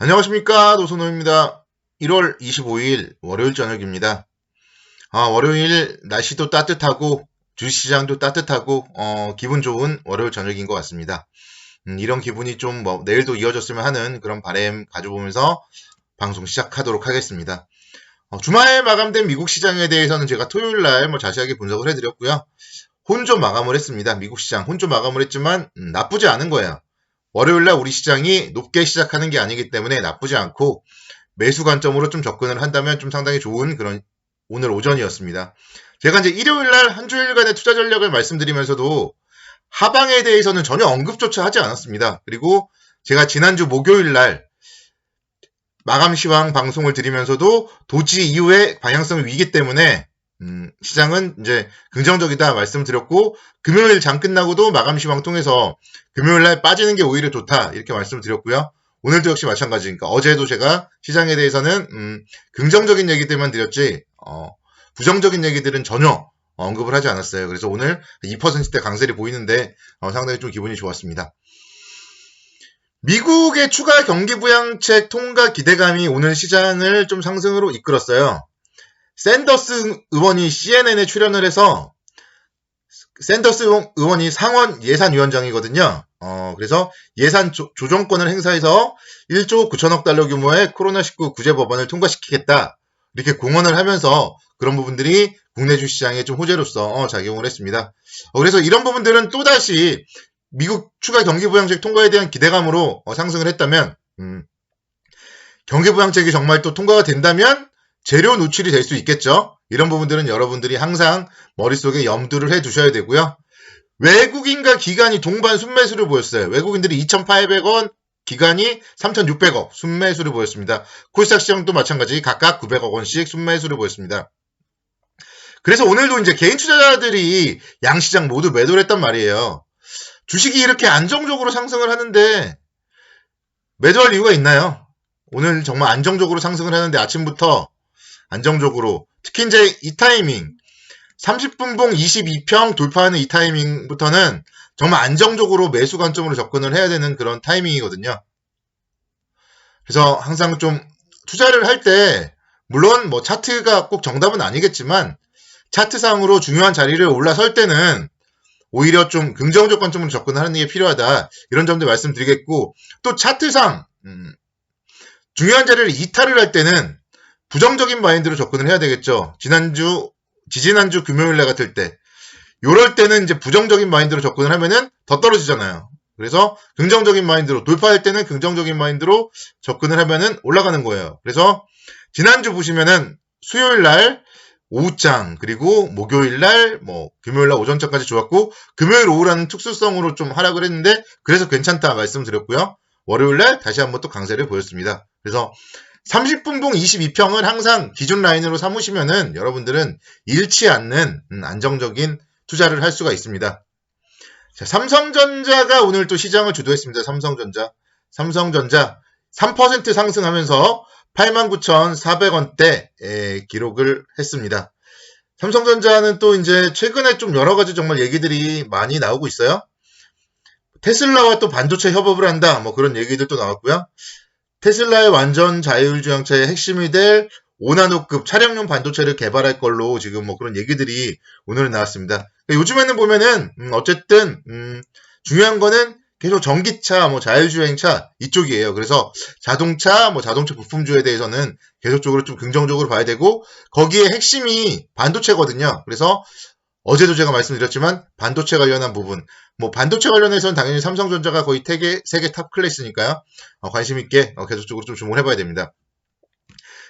안녕하십니까, 노선호입니다. 1월 25일 월요일 저녁입니다. 월요일 날씨도 따뜻하고 주식시장도 따뜻하고 기분 좋은 월요일 저녁인 것 같습니다. 이런 기분이 좀 내일도 이어졌으면 하는 그런 바람 가져보면서 방송 시작하도록 하겠습니다. 주말 마감된 미국 시장에 대해서는 제가 토요일 날 자세하게 분석을 해드렸고요. 혼조 마감을 했습니다. 미국 시장 혼조 마감을 했지만 나쁘지 않은 거예요. 월요일날 우리 시장이 높게 시작하는 게 아니기 때문에 나쁘지 않고 매수 관점으로 좀 접근을 한다면 좀 상당히 좋은 그런 오늘 오전이었습니다. 제가 이제 일요일날 한 주일간의 투자 전략을 말씀드리면서도 하방에 대해서는 전혀 언급조차 하지 않았습니다. 그리고 제가 지난주 목요일날 마감 시황 방송을 드리면서도 도지 이후에 방향성 위기 때문에 시장은 이제 긍정적이다 말씀드렸고, 금요일 장 끝나고도 마감 시황 통해서 금요일날 빠지는 게 오히려 좋다 이렇게 말씀드렸고요. 오늘도 역시 마찬가지니까 어제도 제가 시장에 대해서는 긍정적인 얘기들만 드렸지 부정적인 얘기들은 전혀 언급을 하지 않았어요. 그래서 오늘 2%대 강세를 보이는데 상당히 좀 기분이 좋았습니다. 미국의 추가 경기부양책 통과 기대감이 오늘 시장을 좀 상승으로 이끌었어요. 샌더스 의원이 CNN에 출연을 해서, 샌더스 의원이 상원 예산위원장이거든요. 그래서 예산 조정권을 행사해서 1조 9천억 달러 규모의 코로나19 구제 법안을 통과시키겠다 이렇게 공언을 하면서 그런 부분들이 국내 주시장에 좀 호재로서 작용을 했습니다. 그래서 이런 부분들은 또다시 미국 추가 경기부양책 통과에 대한 기대감으로 상승을 했다면, 경기부양책이 정말 또 통과가 된다면 재료 누출이 될 수 있겠죠. 이런 부분들은 여러분들이 항상 머릿속에 염두를 해 두셔야 되고요. 외국인과 기관이 동반 순매수를 보였어요. 외국인들이 2,800원, 기관이 3,600억 순매수를 보였습니다. 코스닥 시장도 마찬가지 각각 900억 원씩 순매수를 보였습니다. 그래서 오늘도 이제 개인 투자자들이 양시장 모두 매도를 했단 말이에요. 주식이 이렇게 안정적으로 상승을 하는데 매도할 이유가 있나요? 오늘 정말 안정적으로 상승을 하는데 아침부터 안정적으로, 특히 이제 이 타이밍 30분봉 22평 돌파하는 이 타이밍부터는 정말 안정적으로 매수 관점으로 접근을 해야 되는 그런 타이밍이거든요. 그래서 항상 좀 투자를 할 때 물론 차트가 꼭 정답은 아니겠지만 차트상으로 중요한 자리를 올라설 때는 오히려 좀 긍정적 관점으로 접근하는 게 필요하다 이런 점들 말씀드리겠고, 또 차트상 중요한 자리를 이탈을 할 때는 부정적인 마인드로 접근을 해야 되겠죠. 지지난주 금요일날 같을 때, 요럴 때는 이제 부정적인 마인드로 접근을 하면은 더 떨어지잖아요. 그래서 긍정적인 마인드로, 돌파할 때는 긍정적인 마인드로 접근을 하면은 올라가는 거예요. 그래서 지난주 보시면은 수요일날 오후장, 그리고 목요일날, 금요일날 오전장까지 좋았고, 금요일 오후라는 특수성으로 좀 하락을 했는데, 그래서 괜찮다 말씀드렸고요. 월요일날 다시 한번 또 강세를 보였습니다. 그래서 30분봉 22평을 항상 기준 라인으로 삼으시면은 여러분들은 잃지 않는 안정적인 투자를 할 수가 있습니다. 자, 삼성전자가 오늘 또 시장을 주도했습니다. 삼성전자 3% 상승하면서 89,400원대 기록을 했습니다. 삼성전자는 또 이제 최근에 좀 여러 가지 정말 얘기들이 많이 나오고 있어요. 테슬라와 또 반도체 협업을 한다, 그런 얘기들도 나왔고요. 테슬라의 완전 자율주행차의 핵심이 될 5나노급 차량용 반도체를 개발할 걸로 지금 그런 얘기들이 오늘은 나왔습니다. 요즘에는 보면은 어쨌든 중요한 거는 계속 전기차, 자율주행차 이쪽이에요. 그래서 자동차, 자동차 부품주에 대해서는 계속적으로 좀 긍정적으로 봐야 되고, 거기에 핵심이 반도체거든요. 그래서 어제도 제가 말씀드렸지만 반도체 관련한 부분, 반도체 관련해서는 당연히 삼성전자가 거의 세계 탑 클래스니까요. 관심 있게 계속적으로 좀 주목을 해봐야 됩니다.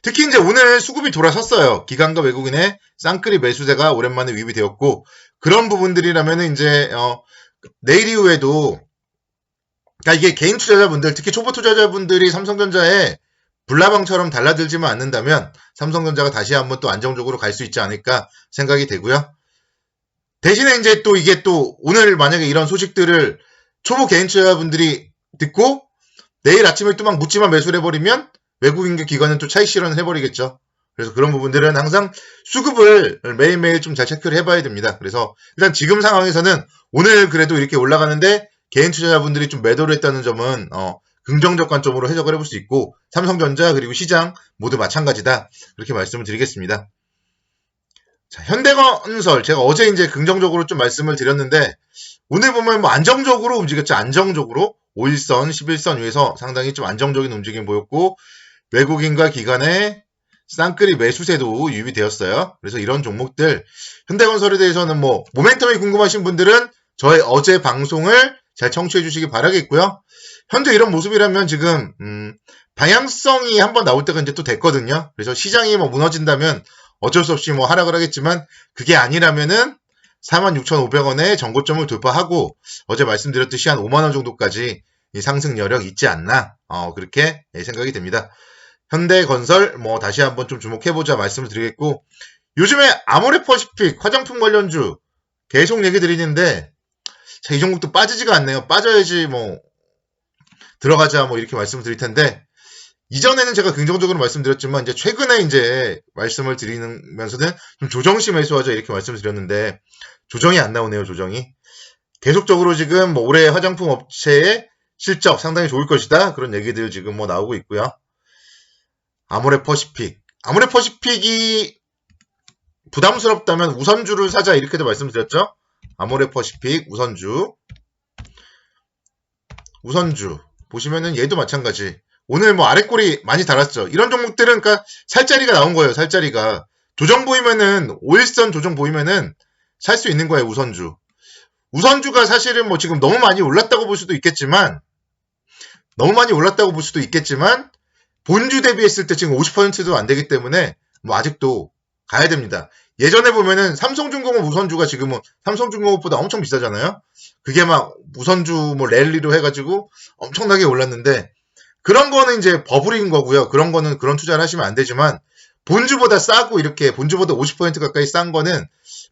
특히 이제 오늘 수급이 돌아섰어요. 기관과 외국인의 쌍끌이 매수세가 오랜만에 유입이 되었고, 그런 부분들이라면 이제 내일 이후에도, 그러니까 이게 개인 투자자분들, 특히 초보 투자자분들이 삼성전자에 불나방처럼 달라들지만 않는다면 삼성전자가 다시 한번 또 안정적으로 갈 수 있지 않을까 생각이 되고요. 대신에 이제 또 이게 또 오늘 만약에 이런 소식들을 초보 개인 투자자분들이 듣고 내일 아침에 또 막 묻지마 매수를 해버리면 외국인과 기관은 또 차익 실현을 해버리겠죠. 그래서 그런 부분들은 항상 수급을 매일매일 좀 잘 체크를 해봐야 됩니다. 그래서 일단 지금 상황에서는 오늘 그래도 이렇게 올라가는데 개인 투자자분들이 좀 매도를 했다는 점은 긍정적 관점으로 해석을 해볼 수 있고 삼성전자 그리고 시장 모두 마찬가지다. 그렇게 말씀을 드리겠습니다. 자, 현대건설 제가 어제 이제 긍정적으로 좀 말씀을 드렸는데 오늘 보면 뭐 안정적으로 움직였죠. 안정적으로 5일선, 11선 위에서 상당히 좀 안정적인 움직임 보였고 외국인과 기관의 쌍끌이 매수세도 유입이 되었어요. 그래서 이런 종목들 현대건설에 대해서는 뭐 모멘텀이 궁금하신 분들은 저의 어제 방송을 잘 청취해 주시기 바라겠고요. 현재 이런 모습이라면 지금 방향성이 한번 나올 때가 이제 또 됐거든요. 그래서 시장이 뭐 무너진다면 어쩔 수 없이 뭐 하락을 하겠지만 그게 아니라면은 46,500원의 전고점을 돌파하고 어제 말씀드렸듯이 한 5만원 정도까지 이 상승 여력 있지 않나 그렇게 생각이 됩니다. 현대건설 뭐 다시 한번 좀 주목해보자 말씀을 드리겠고 요즘에 아모레퍼시픽 화장품 관련주 계속 얘기 드리는데 자, 이 종목도 빠지지가 않네요. 빠져야지 뭐 들어가자 뭐 이렇게 말씀을 드릴 텐데 이전에는 제가 긍정적으로 말씀드렸지만 이제 최근에 이제 말씀을 드리면서는 좀 조정시 매수하자 이렇게 말씀을 드렸는데 조정이 안 나오네요. 조정이 계속적으로 지금 뭐 올해 화장품 업체의 실적 상당히 좋을 것이다 그런 얘기들 지금 뭐 나오고 있고요. 아모레퍼시픽이 부담스럽다면 우선주를 사자 이렇게도 말씀드렸죠. 아모레퍼시픽 우선주 보시면은 얘도 마찬가지. 오늘 뭐 아랫골이 많이 달았죠. 이런 종목들은 그러니까 살자리가 나온 거예요. 살자리가 조정 보이면은 5일선 조정 보이면은 살 수 있는 거예요. 우선주가 사실은 뭐 지금 너무 많이 올랐다고 볼 수도 있겠지만 본주 대비했을 때 지금 50%도 안 되기 때문에 뭐 아직도 가야 됩니다. 예전에 보면은 삼성중공업 우선주가 지금은 삼성중공업보다 엄청 비싸잖아요. 그게 막 우선주 뭐 랠리로 해가지고 엄청나게 올랐는데 그런 거는 이제 버블인 거고요. 그런 거는 그런 투자를 하시면 안 되지만 본주보다 싸고 이렇게 본주보다 50% 가까이 싼 거는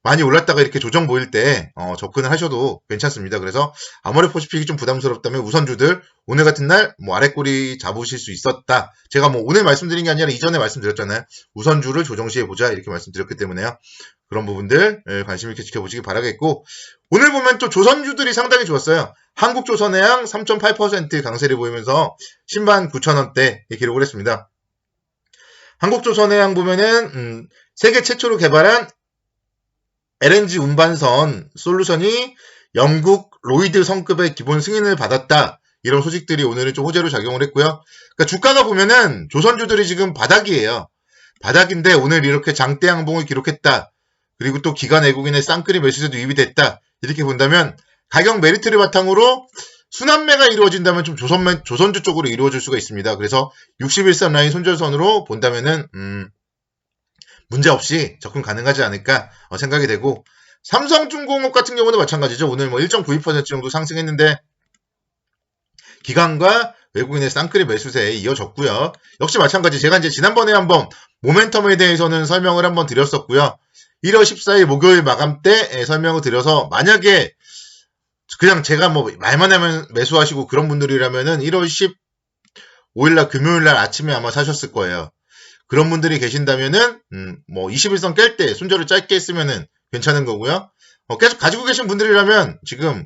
많이 올랐다가 이렇게 조정 보일 때 접근을 하셔도 괜찮습니다. 그래서 아모레퍼시픽이 좀 부담스럽다면 우선주들 오늘 같은 날 뭐 아랫꼬리 잡으실 수 있었다. 제가 뭐 오늘 말씀드린 게 아니라 이전에 말씀드렸잖아요. 우선주를 조정시에 보자 이렇게 말씀드렸기 때문에요. 그런 부분들 관심 있게 지켜보시기 바라겠고 오늘 보면 또 조선주들이 상당히 좋았어요. 한국조선해양 3.8% 강세를 보이면서 10만 9천원대 기록을 했습니다. 한국조선해양 보면은 세계 최초로 개발한 LNG 운반선 솔루션이 영국 로이드 성급의 기본 승인을 받았다. 이런 소식들이 오늘은 좀 호재로 작용을 했고요. 그러니까 주가가 보면은 조선주들이 지금 바닥이에요. 바닥인데 오늘 이렇게 장대 양봉을 기록했다. 그리고 또 기관 외국인의 쌍끌이 매수세도 유입이 됐다. 이렇게 본다면 가격 메리트를 바탕으로 순환매가 이루어진다면 좀 조선주 쪽으로 이루어질 수가 있습니다. 그래서 61선 라인 손절선으로 본다면은 문제없이 접근 가능하지 않을까 생각이 되고 삼성중공업 같은 경우도 마찬가지죠. 오늘 뭐 1.92% 정도 상승했는데 기관과 외국인의 쌍끌이 매수세에 이어졌고요. 역시 마찬가지 제가 이제 지난번에 한번 모멘텀에 대해서는 설명을 한번 드렸었고요. 1월 14일 목요일 마감 때 설명을 드려서 만약에 그냥 제가 뭐 말만 하면 매수하시고 그런 분들이라면은 1월 15일날 금요일날 아침에 아마 사셨을 거예요. 그런 분들이 계신다면은 뭐 21선 깰 때 손절을 짧게 했으면은 괜찮은 거고요. 계속 가지고 계신 분들이라면 지금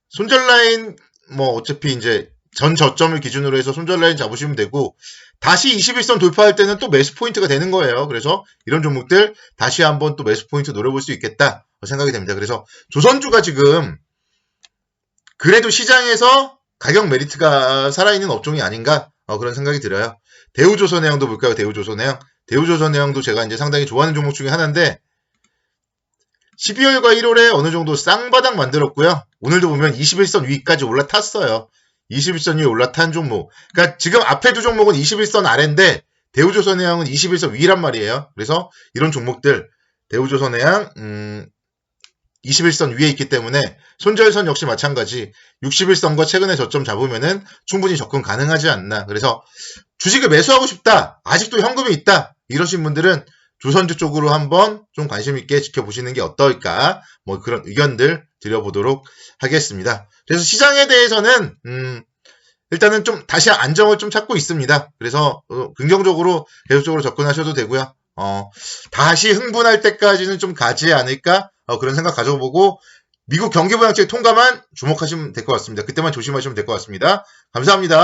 손절 라인 뭐 어차피 이제 전 저점을 기준으로 해서 손절 라인 잡으시면 되고 다시 21선 돌파할 때는 또 매수 포인트가 되는 거예요. 그래서 이런 종목들 다시 한번 또 매수 포인트 노려볼 수 있겠다 생각이 됩니다. 그래서 조선주가 지금 그래도 시장에서 가격 메리트가 살아있는 업종이 아닌가 그런 생각이 들어요. 대우조선해양도 볼까요? 대우조선해양도 제가 이제 상당히 좋아하는 종목 중에 하나인데 12월과 1월에 어느 정도 쌍바닥 만들었고요. 오늘도 보면 21선 위까지 올라탔어요. 21선 위에 올라탄 종목. 그러니까 지금 앞에 두 종목은 21선 아래인데 대우조선해양은 21선 위란 말이에요. 그래서 이런 종목들 대우조선해양 21선 위에 있기 때문에 손절선 역시 마찬가지 61선과 최근에 저점 잡으면은 충분히 접근 가능하지 않나. 그래서 주식을 매수하고 싶다. 아직도 현금이 있다. 이러신 분들은 조선주 쪽으로 한번 좀 관심 있게 지켜보시는 게 어떨까. 뭐 그런 의견들 드려보도록 하겠습니다. 그래서 시장에 대해서는 일단은 좀 다시 안정을 좀 찾고 있습니다. 그래서 긍정적으로 계속적으로 접근하셔도 되고요. 다시 흥분할 때까지는 좀 가지 않을까 그런 생각 가져보고 미국 경기부양책 통과만 주목하시면 될 것 같습니다. 그때만 조심하시면 될 것 같습니다. 감사합니다.